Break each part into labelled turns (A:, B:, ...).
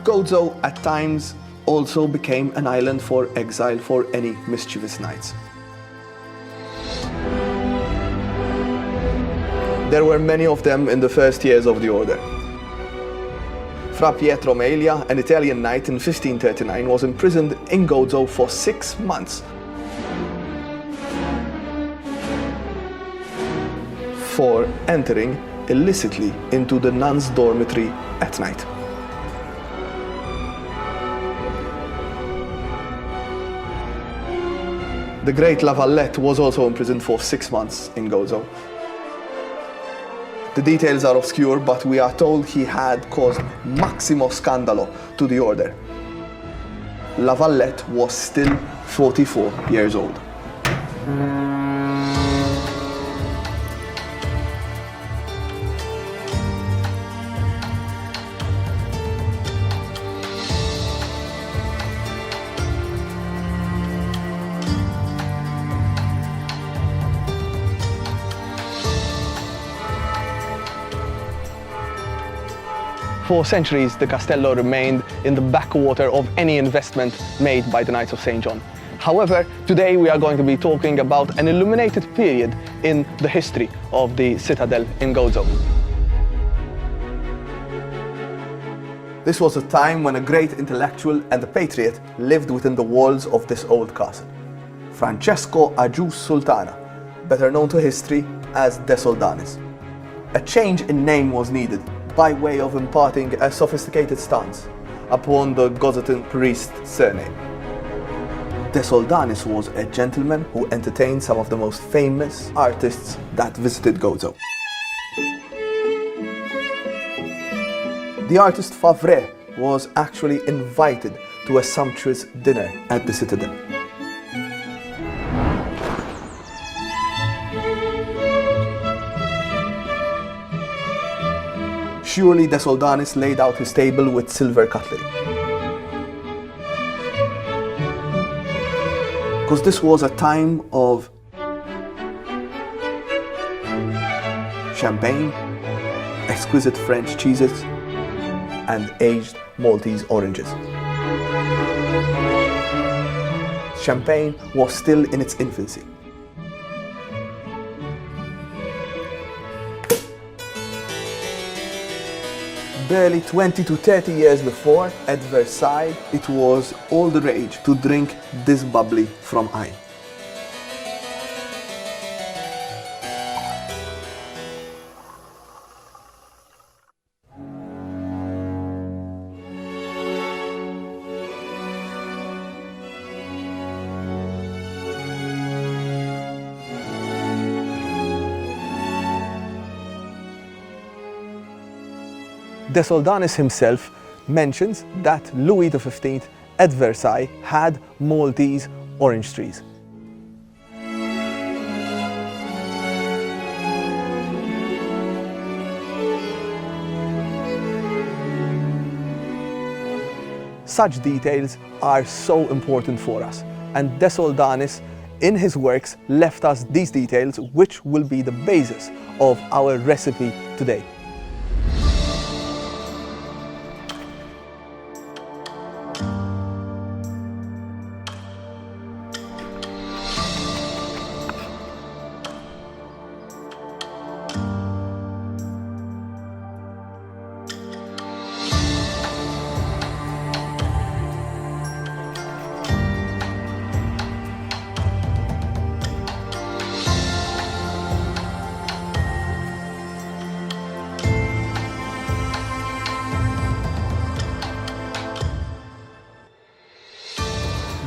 A: Gozo at times also became an island for exile for any mischievous knights. There were many of them in the first years of the order. Fra Pietro Melia, an Italian knight in 1539, was imprisoned in Gozo for 6 months for entering illicitly into the nuns' dormitory at night. The great La Vallette was also imprisoned for 6 months in Gozo. The details are obscure, but we are told he had caused maximo scandalo to the order. La Vallette was still 44 years old. For centuries, the castello remained in the backwater of any investment made by the Knights of St. John. However, today we are going to be talking about an illuminated period in the history of the Citadel in Gozo. This was a time when a great intellectual and a patriot lived within the walls of this old castle. Francesco De Soldanis, better known to history as De Soldanis. A change in name was needed, by way of imparting a sophisticated stance upon the Gozotan priest surname. De Soldanis was a gentleman who entertained some of the most famous artists that visited Gozo. The artist Favre was actually invited to a sumptuous dinner at the Citadel. Surely De Soldanis laid out his table with silver cutlery. Because this was a time of champagne, exquisite French cheeses, and aged Maltese oranges. Champagne was still in its infancy. Barely 20 to 30 years before, at Versailles, it was all the rage to drink this bubbly from eye. De Soldanis himself mentions that Louis XV at Versailles had Maltese orange trees. Such details are so important for us, and De Soldanis in his works left us these details, which will be the basis of our recipe today.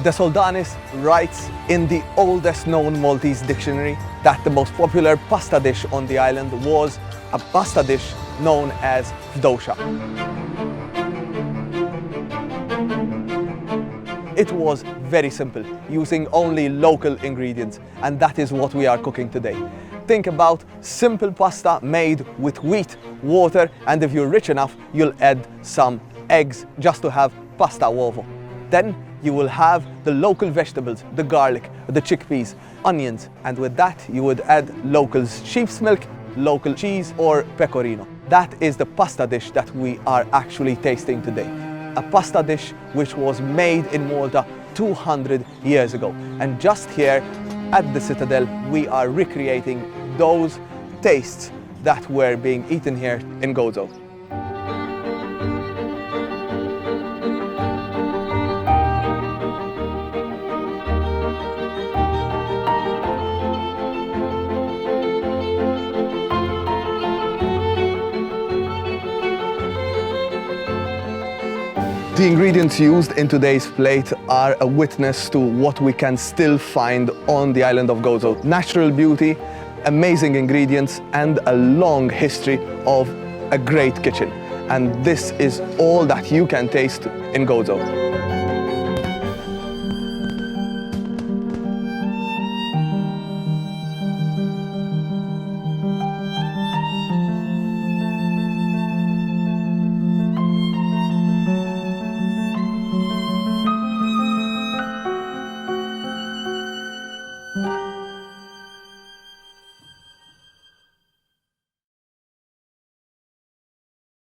A: De Soldanis writes in the oldest known Maltese dictionary that the most popular pasta dish on the island was a pasta dish known as vdosha. It was very simple, using only local ingredients, and that is what we are cooking today. Think about simple pasta made with wheat, water, and if you're rich enough, you'll add some eggs just to have pasta uovo. Then you will have the local vegetables, the garlic, the chickpeas, onions, and with that you would add local sheep's milk, local cheese or pecorino. That is the pasta dish that we are actually tasting today. a pasta dish which was made in Malta 200 years ago. And just here at the Citadel, we are recreating those tastes that were being eaten here in Gozo. The ingredients used in today's plate are a witness to what we can still find on the island of Gozo. Natural beauty, amazing ingredients, and a long history of a great kitchen. And this is all that you can taste in Gozo.